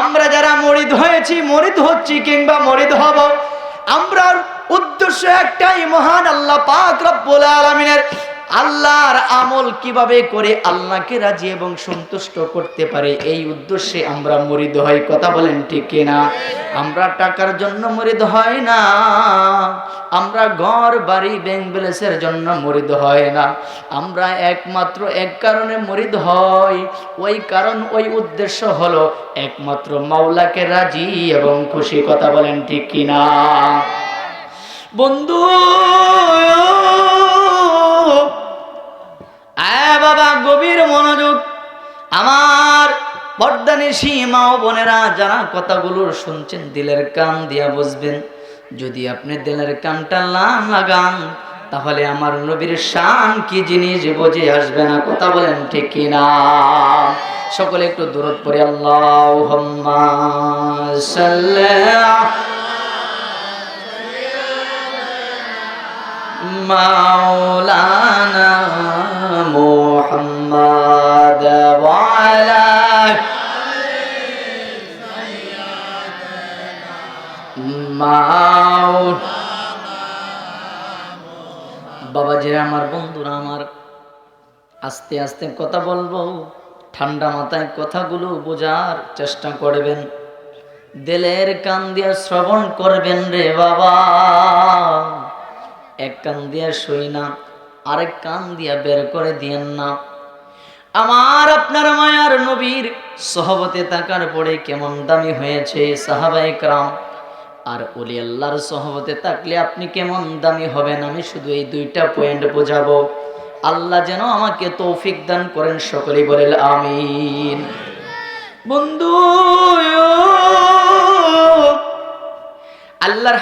আমরা যারা মুরিদ হয়েছি, মুরিদ হচ্ছি কিংবা মুরিদ হব, আমরার উদ্দেশ্য একটাই, মহান আল্লাহ পাক রব্বুল আলামিনের আল্লাহর আমল কিভাবে করে আল্লাহকে রাজি এবং সন্তুষ্ট করতে পারে, এই উদ্দেশ্যে আমরা মুরিদ হই। কথা বলেন ঠিক কিনা? আমরা টাকার জন্য মুরিদ হই না, আমরা ঘর বাড়ি ব্যাংক ব্যালেন্সের জন্য মুরিদ হয় না। আমরা একমাত্র এক কারণে মুরিদ হই, ওই কারণ ওই উদ্দেশ্য হলো একমাত্র মাওলাকে রাজি এবং খুশি। কথা বলেন ঠিক কিনা? বন্ধু বাবা, গভীর মনোযোগ, আমার পর্দানিশী মা ও বোনেরা যারা কথাগুলো শুনছেন, দিলের কান দিয়া বুঝবেন। যদি আপনি দিলের কানটা না লাগান, তাহলে আমার নবীর শান কি জিনিস বুঝে আসবে না। কথা বলেন ঠিক কিনা? সকলে একটু দরুদ পড়ি, আল্লাহুম্মা সাল্লি মাওলানা মুহাম্মাদ ওয়া আলা বাবাজিরা, আমার বন্ধুরা আমার, আস্তে আস্তে কথা বলবো, ঠান্ডা মাথায় কথাগুলো বোঝার চেষ্টা করবেন, দিলের কান দিয়ে শ্রবণ করবেন রে বাবা। এক কান দিয়া শুই না, আরেক কান দিয়া বের করে দিয়েন না। আমার আপনার মায়ার নবীর সহবতে থাকার পরে কেমন দামি হয়েছে সাহাবায়ে কেরাম, আর ওলি আল্লাহর সহবতে থাকলে আপনি কেমন দামি হবেন। আমি শুধু এই দুইটা পয়েন্ট বোঝাবো। আল্লাহ যেন আমাকে তৌফিক দান করেন, সকলেই বলেন আমিন। বন্ধু, আল্লাহর